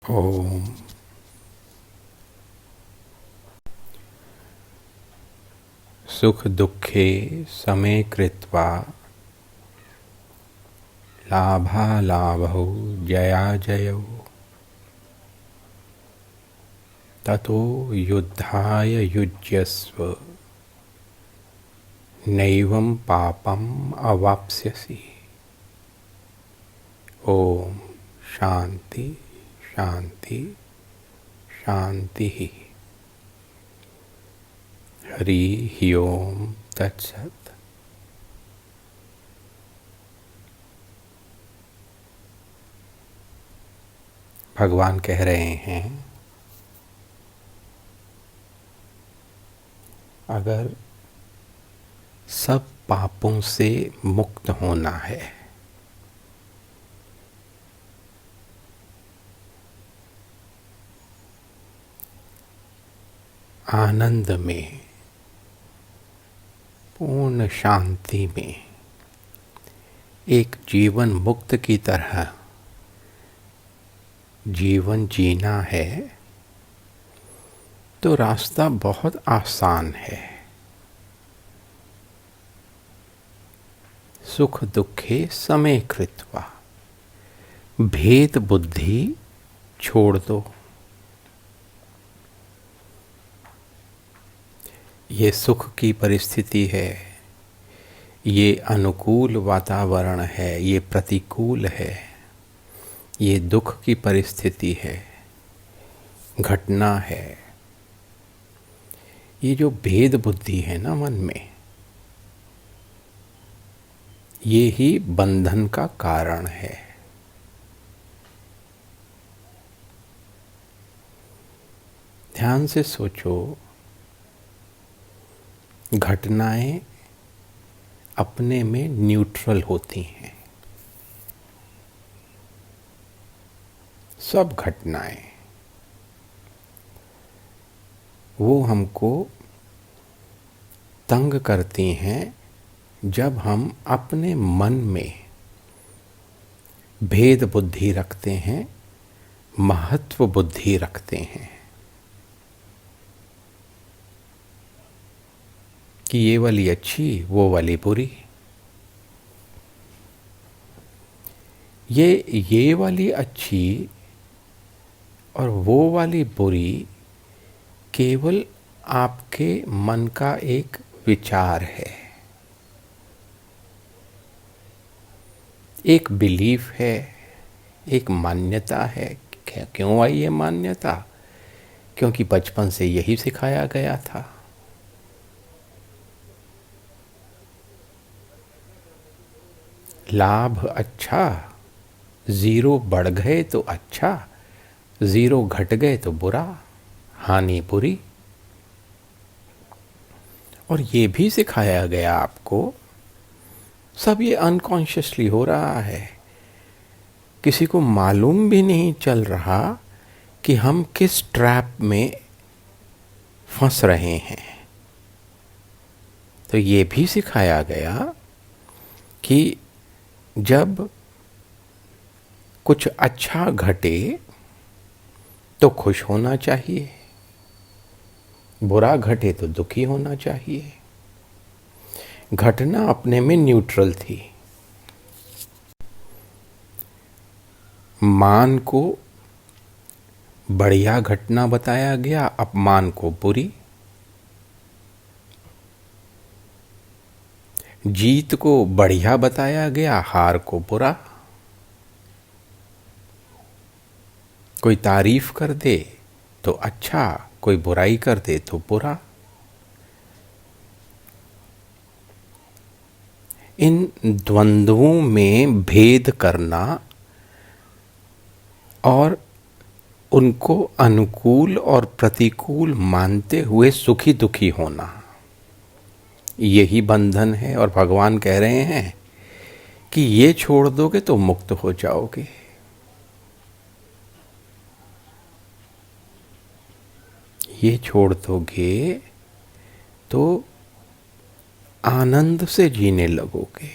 ओम। सुख दुःखे समे कृत्वा लाभालाभौ जयाजयौ ततो युद्धाय युज्यस्व नैवं पापम् अवाप्स्यसि। ओम शांति शांति शांति। हरि ओम तत्सत। भगवान कह रहे हैं, अगर सब पापों से मुक्त होना है आनंद में, पूर्ण शांति में, एक जीवन मुक्त की तरह जीवन जीना है, तो रास्ता बहुत आसान है। सुख दुखे समे कृत्वा, भेद बुद्धि छोड़ दो। ये सुख की परिस्थिति है, ये अनुकूल वातावरण है, ये प्रतिकूल है, ये दुख की परिस्थिति है, घटना है। ये जो भेद बुद्धि है ना मन में, ये ही बंधन का कारण है। ध्यान से सोचो, घटनाएं अपने में न्यूट्रल होती हैं। सब घटनाएं वो हमको तंग करती हैं जब हम अपने मन में भेद बुद्धि रखते हैं, महत्व बुद्धि रखते हैं कि ये वाली अच्छी, वो वाली बुरी। ये वाली अच्छी और वो वाली बुरी केवल आपके मन का एक विचार है, एक बिलीफ है, एक मान्यता है। क्यों आई ये मान्यता? क्योंकि बचपन से यही सिखाया गया था। लाभ अच्छा, जीरो बढ़ गए तो अच्छा, जीरो घट गए तो बुरा, हानि बुरी। और ये भी सिखाया गया आपको, सब ये अनकॉन्शियसली हो रहा है, किसी को मालूम भी नहीं चल रहा कि हम किस ट्रैप में फंस रहे हैं। तो ये भी सिखाया गया कि जब कुछ अच्छा घटे तो खुश होना चाहिए, बुरा घटे तो दुखी होना चाहिए। घटना अपने में न्यूट्रल थी। मान को बढ़िया घटना बताया गया, अपमान को बुरी। जीत को बढ़िया बताया गया, हार को बुरा। कोई तारीफ कर दे तो अच्छा, कोई बुराई कर दे तो बुरा। इन द्वंद्वों में भेद करना और उनको अनुकूल और प्रतिकूल मानते हुए सुखी दुखी होना, यही बंधन है। और भगवान कह रहे हैं कि ये छोड़ दोगे तो मुक्त हो जाओगे। ये छोड़ दोगे तो आनंद से जीने लगोगे।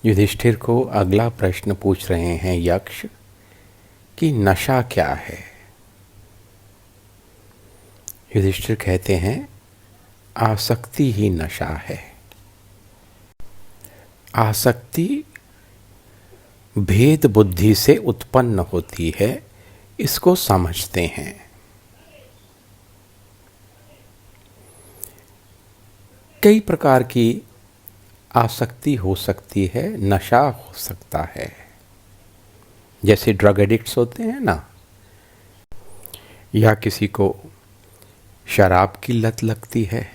युधिष्ठिर को अगला प्रश्न पूछ रहे हैं यक्ष कि नशा क्या है। युधिष्ठिर कहते हैं आसक्ति ही नशा है। आसक्ति भेद बुद्धि से उत्पन्न होती है, इसको समझते हैं। कई प्रकार की आसक्ति हो सकती है, नशा हो सकता है। जैसे ड्रग एडिक्ट्स होते हैं ना, या किसी को शराब की लत लगती है।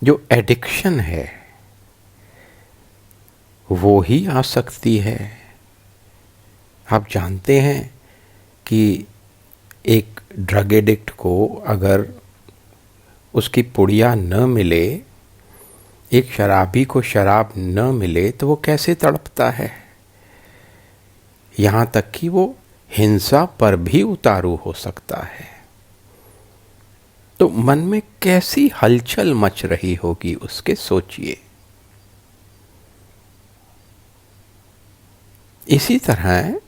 जो एडिक्शन है वो ही आसक्ति है। आप जानते हैं कि एक ड्रग एडिक्ट को अगर उसकी पुड़िया न मिले, एक शराबी को शराब न मिले तो वो कैसे तड़पता है। यहाँ तक कि वो हिंसा पर भी उतारू हो सकता है। तो मन में कैसी हलचल मच रही होगी उसके, सोचिए। इसी तरह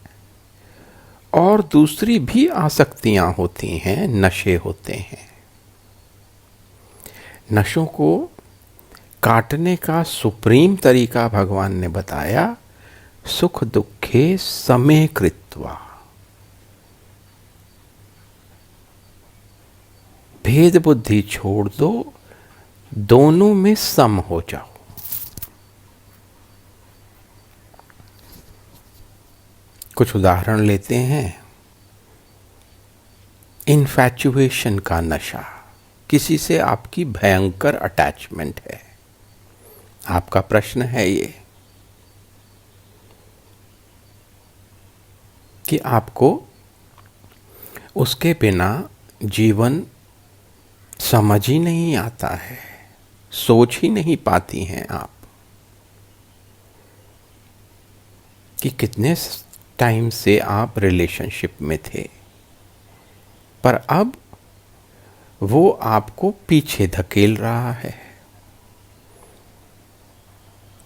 और दूसरी भी आसक्तियां होती हैं, नशे होते हैं। नशों को काटने का सुप्रीम तरीका भगवान ने बताया, सुख दुखे समे कृत्वा। भेद बुद्धि छोड़ दो, दोनों में सम हो जाओ। कुछ उदाहरण लेते हैं। इन्फैचुएशन का नशा, किसी से आपकी भयंकर अटैचमेंट है। आपका प्रश्न है ये कि आपको उसके बिना जीवन समझ ही नहीं आता है, सोच ही नहीं पाती हैं आप कि कितने टाइम से आप रिलेशनशिप में थे, पर अब वो आपको पीछे धकेल रहा है।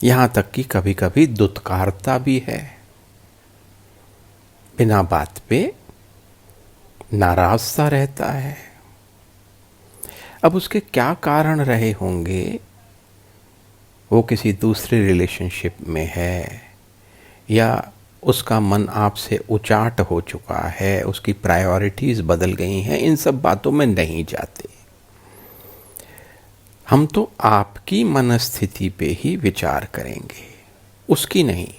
यहां तक कि कभी कभी दुत्कारता भी है, बिना बात पे नाराज सा रहता है। अब उसके क्या कारण रहे होंगे, वो किसी दूसरे रिलेशनशिप में है, या उसका मन आपसे उचाट हो चुका है, उसकी प्रायोरिटीज बदल गई हैं। इन सब बातों में नहीं जाते। हम तो आपकी मनस्थिति पे ही विचार करेंगे, उसकी नहीं।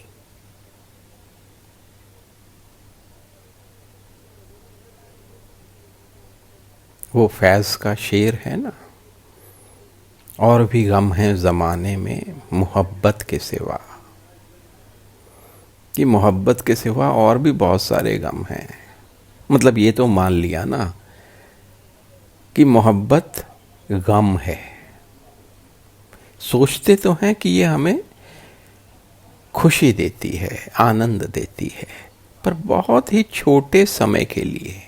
वो फैज का शेर है ना, और भी गम है ज़माने में मोहब्बत के सिवा। कि मोहब्बत के सिवा और भी बहुत सारे गम हैं। मतलब ये तो मान लिया ना कि मोहब्बत गम है। सोचते तो हैं कि ये हमें खुशी देती है, आनंद देती है, पर बहुत ही छोटे समय के लिए।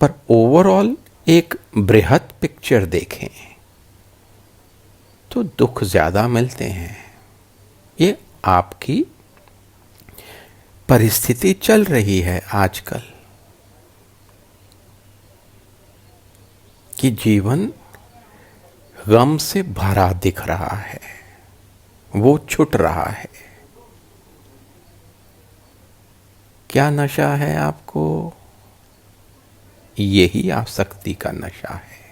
पर ओवरऑल एक बृहद पिक्चर देखें तो दुख ज्यादा मिलते हैं। ये आपकी परिस्थिति चल रही है आजकल कि जीवन गम से भरा दिख रहा है, वो छूट रहा है। क्या नशा है आपको? यही आसक्ति का नशा है।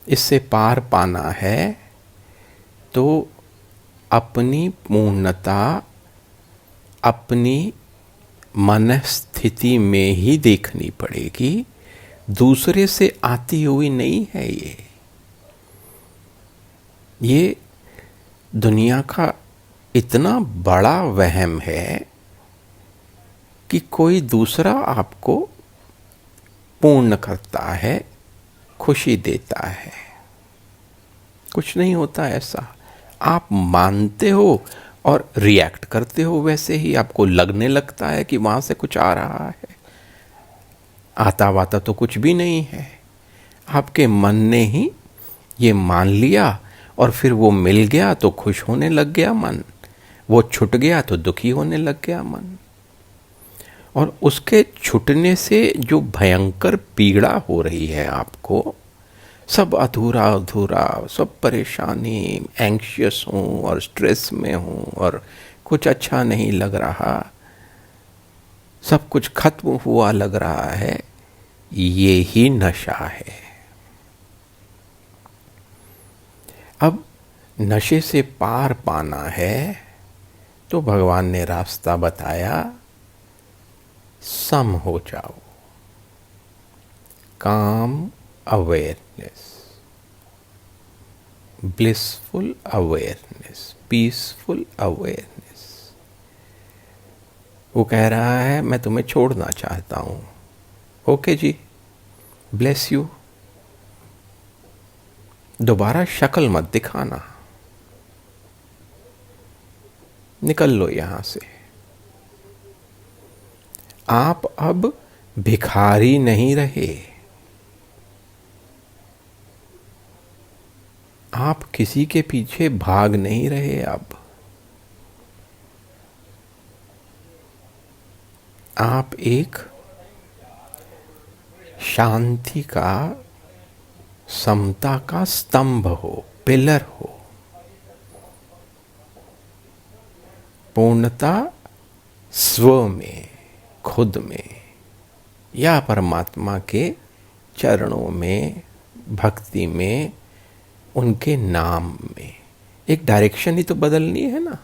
इससे पार पाना है तो अपनी पूर्णता अपनी मनस्थिति में ही देखनी पड़ेगी, दूसरे से आती हुई नहीं है। ये दुनिया का इतना बड़ा वहम है कि कोई दूसरा आपको पूर्ण करता है, खुशी देता है। कुछ नहीं होता ऐसा। आप मानते हो और रिएक्ट करते हो, वैसे ही आपको लगने लगता है कि वहां से कुछ आ रहा है। आता वाता तो कुछ भी नहीं है, आपके मन ने ही ये मान लिया और फिर वो मिल गया तो खुश होने लग गया मन, वो छूट गया तो दुखी होने लग गया मन। और उसके छूटने से जो भयंकर पीड़ा हो रही है आपको, सब अधूरा अधूरा, सब परेशानी, एंग्शियस हूँ और स्ट्रेस में हूँ और कुछ अच्छा नहीं लग रहा, सब कुछ खत्म हुआ लग रहा है, ये ही नशा है। अब नशे से पार पाना है तो भगवान ने रास्ता बताया, सम हो जाओ, काम awareness, blissful awareness, peaceful awareness. वो कह रहा है मैं तुम्हें छोड़ना चाहता हूं, ओके जी, ब्लेस यू, दोबारा शक्ल मत दिखाना, निकल लो यहां से। आप अब भिखारी नहीं रहे, आप किसी के पीछे भाग नहीं रहे, अब आप एक शांति का, समता का स्तंभ हो, पिलर हो। पूर्णता स्व में, खुद में, या परमात्मा के चरणों में, भक्ति में, उनके नाम में। एक डायरेक्शन ही तो बदलनी है ना।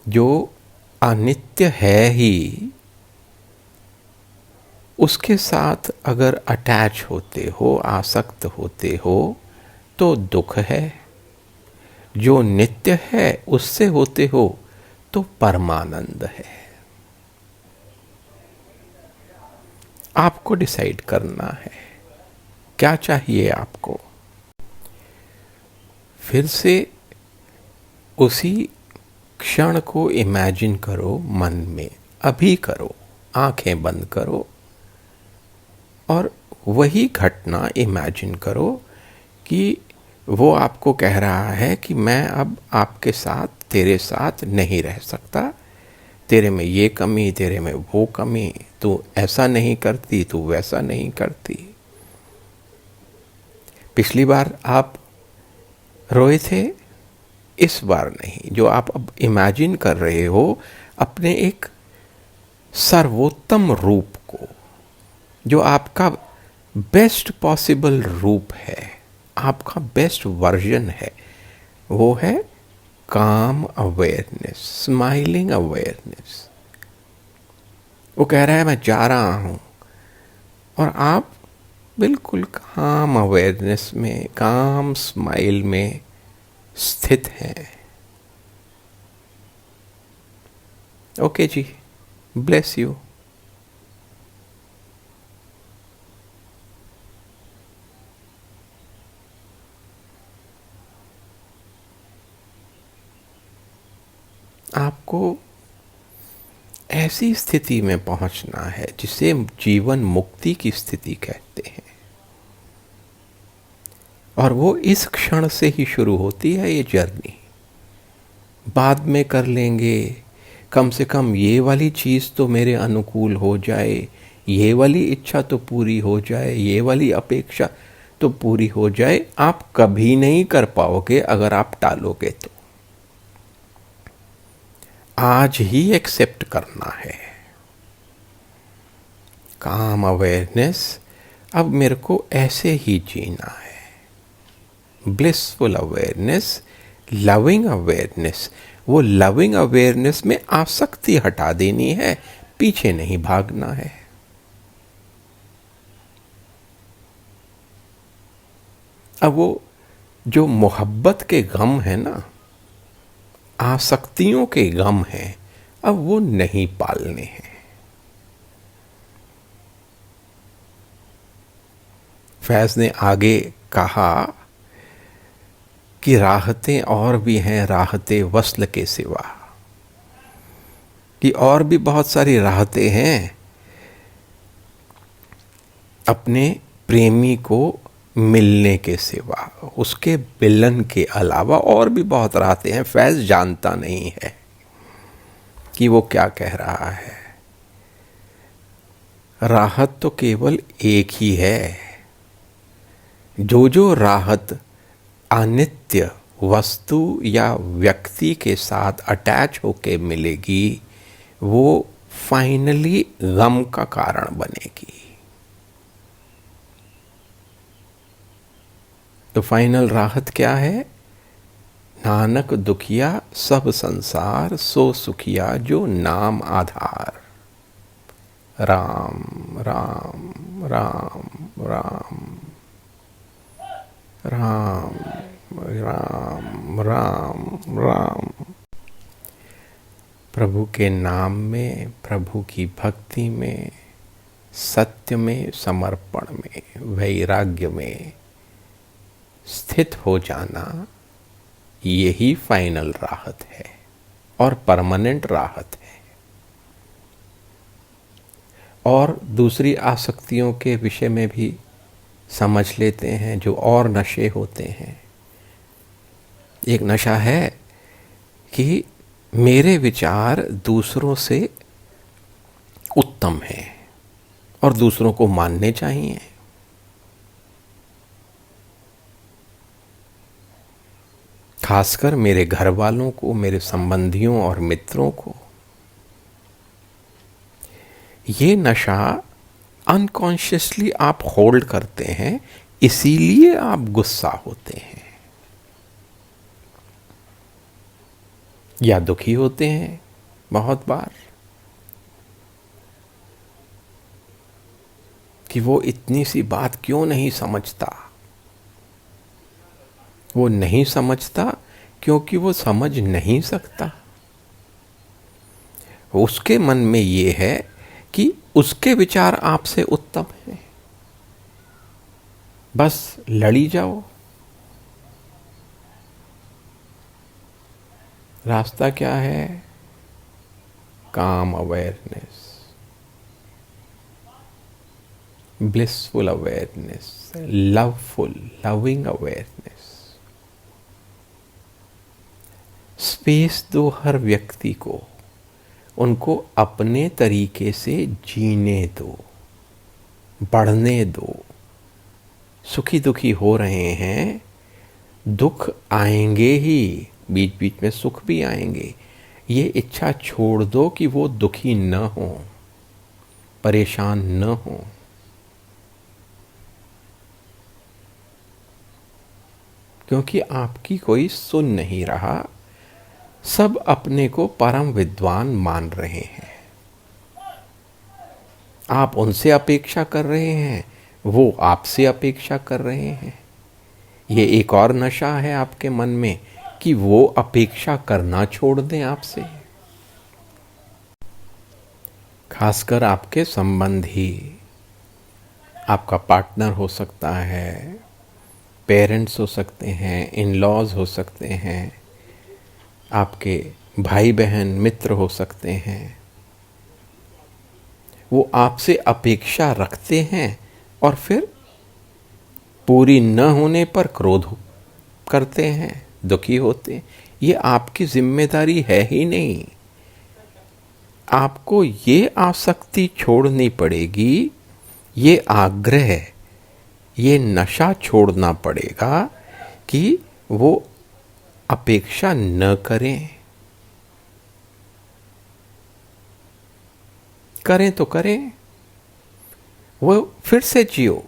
जो अनित्य है ही, उसके साथ अगर अटैच होते हो, आसक्त होते हो, तो दुख है। जो नित्य है उससे होते हो तो परमानंद है। आपको डिसाइड करना है क्या चाहिए आपको। फिर से उसी क्षण को इमेजिन करो मन में, अभी करो, आंखें बंद करो और वही घटना इमेजिन करो कि वो आपको कह रहा है कि मैं अब आपके साथ, तेरे साथ नहीं रह सकता, तेरे में ये कमी, तेरे में वो कमी, तू ऐसा नहीं करती, तू वैसा नहीं करती। पिछली बार आप रोए थे, इस बार नहीं। जो आप अब इमेजिन कर रहे हो अपने एक सर्वोत्तम रूप को, जो आपका बेस्ट पॉसिबल रूप है, आपका बेस्ट वर्जन है, वो है काम अवेयरनेस, स्माइलिंग अवेयरनेस। वो कह रहा है मैं जा रहा हूं और आप बिल्कुल काम अवेयरनेस में, काम स्माइल में स्थित हैं। ओके जी, ब्लेस यू। आपको ऐसी स्थिति में पहुंचना है जिसे जीवन मुक्ति की स्थिति कहते हैं, और वो इस क्षण से ही शुरू होती है ये जर्नी। बाद में कर लेंगे, कम से कम ये वाली चीज़ तो मेरे अनुकूल हो जाए, ये वाली इच्छा तो पूरी हो जाए, ये वाली अपेक्षा तो पूरी हो जाए। आप कभी नहीं कर पाओगे अगर आप टालोगे तो। आज ही एक्सेप्ट करना है काम अवेयरनेस, अब मेरे को ऐसे ही जीना है। Blissful awareness, loving awareness. वो लविंग अवेयरनेस में आसक्ति हटा देनी है, पीछे नहीं भागना है। अब वो जो मोहब्बत के गम है ना, आसक्तियों के गम हैं, अब वो नहीं पालने हैं। फैज ने आगे कहा कि राहतें और भी हैं, राहतें वस्ल के सिवा, कि और भी बहुत सारी राहतें हैं अपने प्रेमी को मिलने के सिवा, उसके मिलन के अलावा और भी बहुत राहतें हैं। फैज जानता नहीं है कि वो क्या कह रहा है। राहत तो केवल एक ही है। जो जो राहत अनित्य वस्तु या व्यक्ति के साथ अटैच होके मिलेगी, वो फाइनली गम का कारण बनेगी। तो फाइनल राहत क्या है? नानक दुखिया सब संसार, सो सुखिया जो नाम आधार। राम राम राम राम राम राम राम राम। प्रभु के नाम में, प्रभु की भक्ति में, सत्य में, समर्पण में, वैराग्य में स्थित हो जाना, यही फाइनल राहत है और परमानेंट राहत है। और दूसरी आसक्तियों के विषय में भी समझ लेते हैं, जो और नशे होते हैं। एक नशा है कि मेरे विचार दूसरों से उत्तम हैं और दूसरों को मानने चाहिए। खासकर मेरे घर वालों को, मेरे संबंधियों और मित्रों को। ये नशा अनकॉन्शियसली आप होल्ड करते हैं, इसीलिए आप गुस्सा होते हैं या दुखी होते हैं बहुत बार, कि वो इतनी सी बात क्यों नहीं समझता। वो नहीं समझता क्योंकि वो समझ नहीं सकता। उसके मन में ये है कि उसके विचार आपसे उत्तम हैं, बस लड़ी जाओ। रास्ता क्या है? काम awareness, blissful awareness, loveful loving awareness. Space दो हर व्यक्ति को, उनको अपने तरीके से जीने दो, बढ़ने दो। सुखी दुखी हो रहे हैं, दुख आएंगे ही, बीच बीच में सुख भी आएंगे। ये इच्छा छोड़ दो कि वो दुखी न हो, परेशान न हो। क्योंकि आपकी कोई सुन नहीं रहा, सब अपने को परम विद्वान मान रहे हैं। आप उनसे अपेक्षा कर रहे हैं, वो आपसे अपेक्षा कर रहे हैं। ये एक और नशा है आपके मन में कि वो अपेक्षा करना छोड़ दें आपसे। खासकर आपके संबंधी, आपका पार्टनर हो सकता है, पेरेंट्स हो सकते हैं, इन लॉज हो सकते हैं, आपके भाई बहन मित्र हो सकते हैं। वो आपसे अपेक्षा रखते हैं और फिर पूरी न होने पर क्रोध करते हैं, दुखी होते हैं। ये आपकी जिम्मेदारी है ही नहीं। आपको ये आसक्ति छोड़नी पड़ेगी, ये आग्रह, ये नशा छोड़ना पड़ेगा कि वो अपेक्षा न करें। करें तो करें, वो फिर से जियो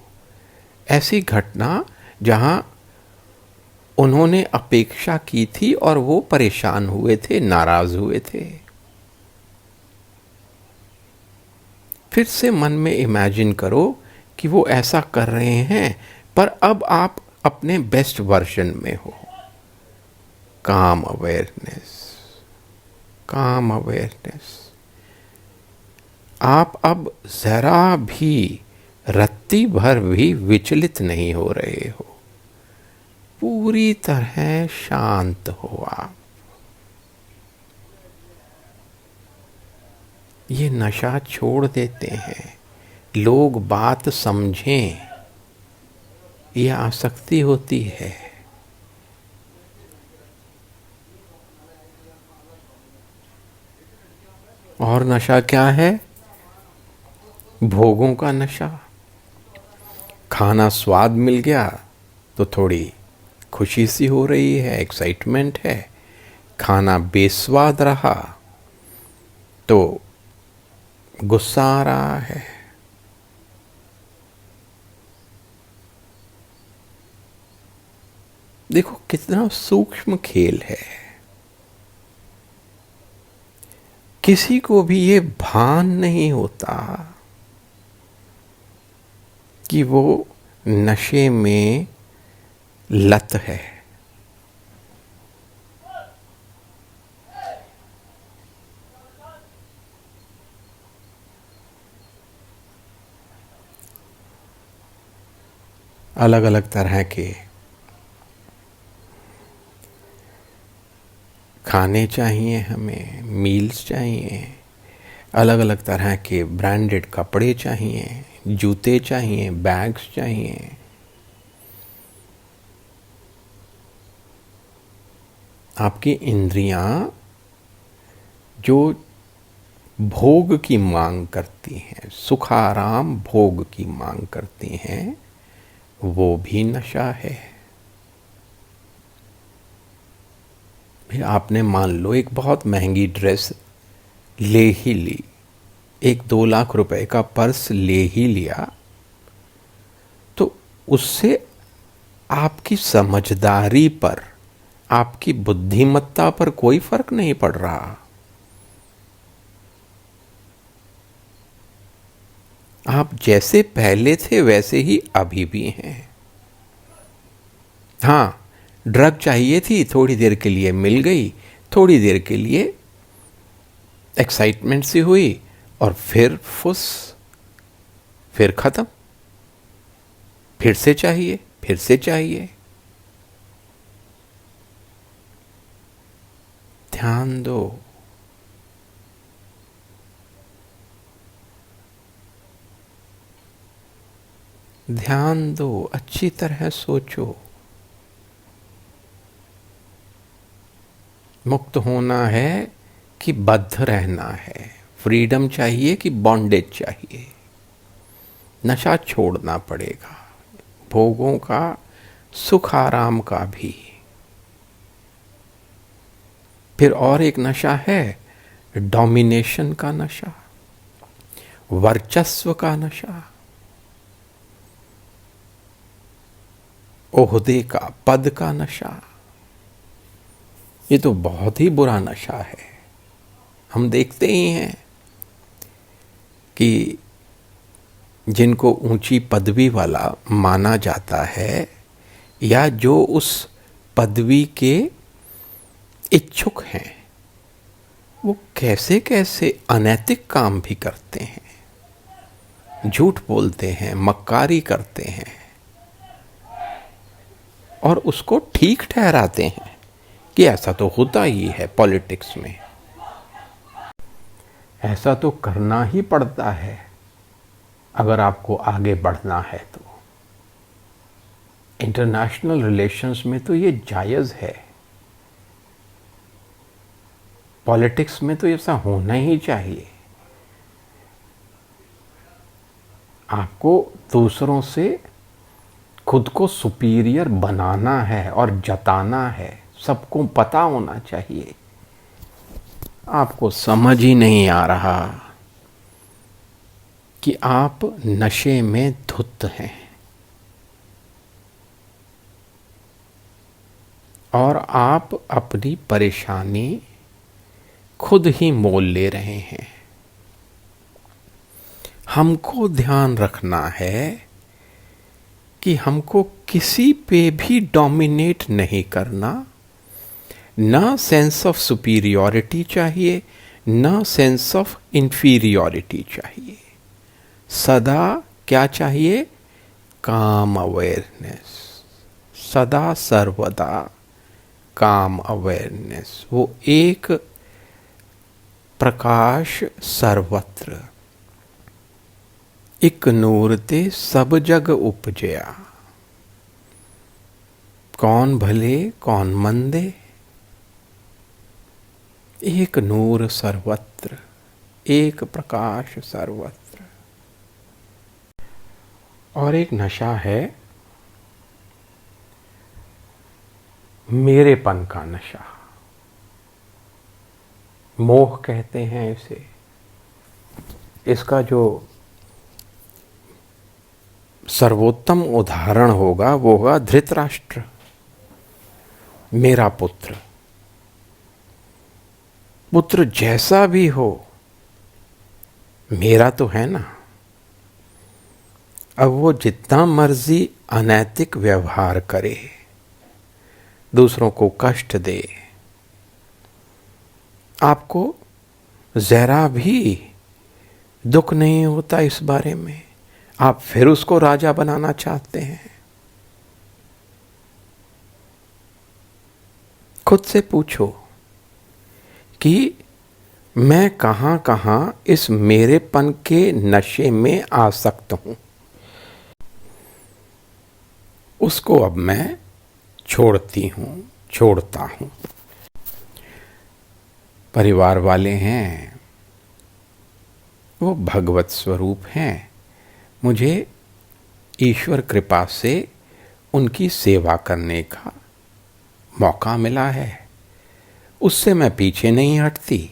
ऐसी घटना जहां उन्होंने अपेक्षा की थी और वो परेशान हुए थे, नाराज हुए थे। फिर से मन में इमेजिन करो कि वो ऐसा कर रहे हैं, पर अब आप अपने बेस्ट वर्जन में हो। काम अवेयरनेस, काम अवेयरनेस। आप अब जरा भी, रत्ती भर भी विचलित नहीं हो रहे हो, पूरी तरह शांत हो आप। ये नशा छोड़ देते हैं, लोग बात समझें, ये आसक्ति होती है। और नशा क्या है? भोगों का नशा। खाना स्वाद मिल गया तो थोड़ी खुशी सी हो रही है, एक्साइटमेंट है। खाना बेस्वाद रहा तो गुस्सा आ रहा है। देखो कितना सूक्ष्म खेल है। किसी को भी ये भान नहीं होता कि वो नशे में लत है। अलग अलग तरह के खाने चाहिए, हमें मील्स चाहिए, अलग अलग तरह के ब्रांडेड कपड़े चाहिए, जूते चाहिए, बैग्स चाहिए। आपकी इंद्रियां जो भोग की मांग करती हैं, सुखाराम भोग की मांग करती हैं, वो भी नशा है। आपने मान लो एक बहुत महंगी ड्रेस ले ही ली, 1-2 लाख रुपए का पर्स ले ही लिया, तो उससे आपकी समझदारी पर, आपकी बुद्धिमत्ता पर कोई फर्क नहीं पड़ रहा। आप जैसे पहले थे वैसे ही अभी भी हैं। हाँ, ड्रग चाहिए थी, थोड़ी देर के लिए मिल गई, थोड़ी देर के लिए एक्साइटमेंट सी हुई और फिर फुस, फिर खत्म, फिर से चाहिए, फिर से चाहिए। ध्यान दो। ध्यान दो, अच्छी तरह सोचो। मुक्त होना है कि बद्ध रहना है? फ्रीडम चाहिए कि बॉन्डेज चाहिए? नशा छोड़ना पड़ेगा, भोगों का, सुख आराम का भी। फिर और एक नशा है, डोमिनेशन का नशा, वर्चस्व का नशा, ओहदे का, पद का नशा। ये तो बहुत ही बुरा नशा है। हम देखते ही हैं कि जिनको ऊंची पदवी वाला माना जाता है या जो उस पदवी के इच्छुक हैं, वो कैसे कैसे अनैतिक काम भी करते हैं, झूठ बोलते हैं, मक्कारी करते हैं और उसको ठीक ठहराते हैं कि ऐसा तो होता ही है पॉलिटिक्स में, ऐसा तो करना ही पड़ता है अगर आपको आगे बढ़ना है तो। इंटरनेशनल रिलेशंस में तो ये जायज़ है, पॉलिटिक्स में तो ऐसा होना ही चाहिए। आपको दूसरों से खुद को सुपीरियर बनाना है और जताना है, सबको पता होना चाहिए। आपको समझ ही नहीं आ रहा कि आप नशे में धुत हैं और आप अपनी परेशानी खुद ही मोल ले रहे हैं। हमको ध्यान रखना है कि हमको किसी पे भी डोमिनेट नहीं करना, ना सेंस ऑफ सुपीरियॉरिटी चाहिए, ना सेंस ऑफ इंफीरियॉरिटी चाहिए। सदा क्या चाहिए? काम अवेयरनेस, सदा सर्वदा काम अवेयरनेस। वो एक प्रकाश सर्वत्र, इक नूर ते सब जग उपजया, कौन भले कौन मंदे, एक नूर सर्वत्र, एक प्रकाश सर्वत्र। और एक नशा है मेरेपन का नशा, मोह कहते हैं इसे। इसका जो सर्वोत्तम उदाहरण होगा वो होगा धृतराष्ट्र, मेरा पुत्र। पुत्र जैसा भी हो मेरा तो है ना। अब वो जितना मर्जी अनैतिक व्यवहार करे, दूसरों को कष्ट दे, आपको जरा भी दुख नहीं होता इस बारे में, आप फिर उसको राजा बनाना चाहते हैं। खुद से पूछो कि मैं कहां कहां इस मेरेपन के नशे में आसक्त हूं, उसको अब मैं छोड़ता हूं। परिवार वाले हैं, वो भगवत स्वरूप हैं, मुझे ईश्वर कृपा से उनकी सेवा करने का मौका मिला है, उससे मैं पीछे नहीं हटती।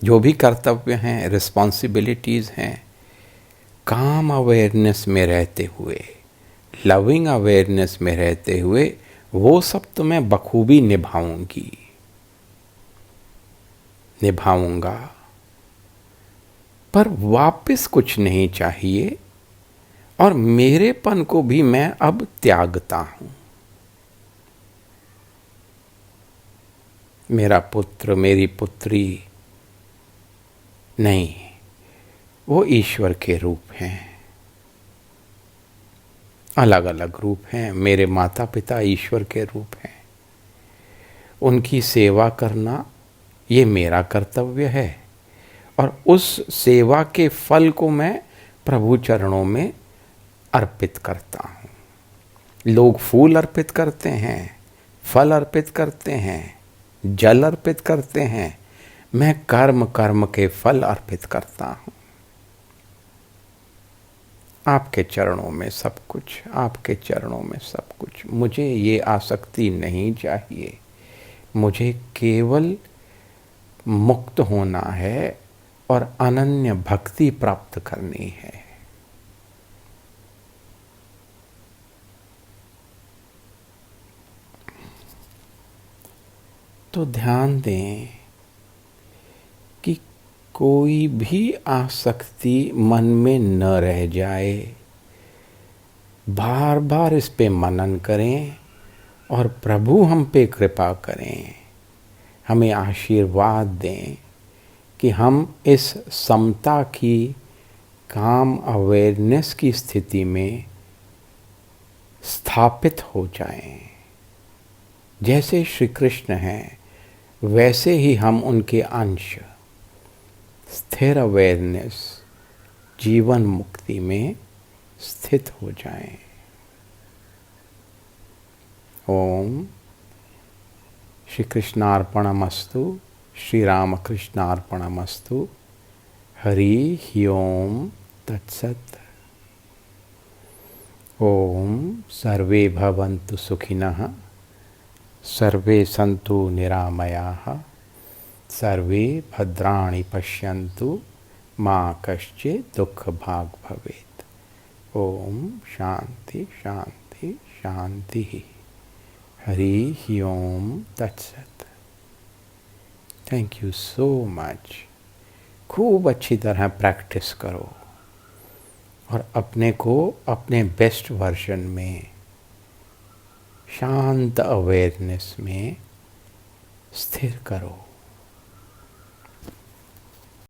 जो भी कर्तव्य हैं, रिस्पॉन्सिबिलिटीज़ हैं, काम अवेयरनेस में रहते हुए, लविंग अवेयरनेस में रहते हुए, वो सब तो मैं बखूबी निभाऊंगा। पर वापस कुछ नहीं चाहिए, और मेरेपन को भी मैं अब त्यागता हूं। मेरा पुत्र, मेरी पुत्री नहीं, वो ईश्वर के रूप हैं, अलग अलग रूप हैं। मेरे माता पिता ईश्वर के रूप हैं, उनकी सेवा करना ये मेरा कर्तव्य है, और उस सेवा के फल को मैं प्रभु चरणों में अर्पित करता हूँ। लोग फूल अर्पित करते हैं, फल अर्पित करते हैं, जल अर्पित करते हैं, मैं कर्म के फल अर्पित करता हूँ। आपके चरणों में सब कुछ, आपके चरणों में सब कुछ। मुझे ये आसक्ति नहीं चाहिए, मुझे केवल मुक्त होना है और अनन्य भक्ति प्राप्त करनी है। तो ध्यान दें कि कोई भी आसक्ति मन में न रह जाए। बार बार इस पे मनन करें और प्रभु हम पे कृपा करें, हमें आशीर्वाद दें कि हम इस समता की, काम अवेयरनेस की स्थिति में स्थापित हो जाएं। जैसे श्री कृष्ण हैं वैसे ही हम उनके अंश, स्थिर अवेयरनेस, जीवन मुक्ति में स्थित हो जाएं। ओम श्री कृष्णार्पणमस्तु, श्री रामकृष्णार्पणमस्तु। हरि ओम तत्सत्। ओम सर्वे भवन्तु सुखिनः, सर्वे सन्तु निरामयाः, सर्वे भद्राणि पश्यन्तु, मा कश्चित् दुःखभाग् भवेत्। ओम शांति शांति शांति। हरि ओम तत्सत्। Thank you so much. खूब अच्छी तरह प्रैक्टिस करो और अपने को अपने बेस्ट वर्जन में, शांत अवेयरनेस में स्थिर करो।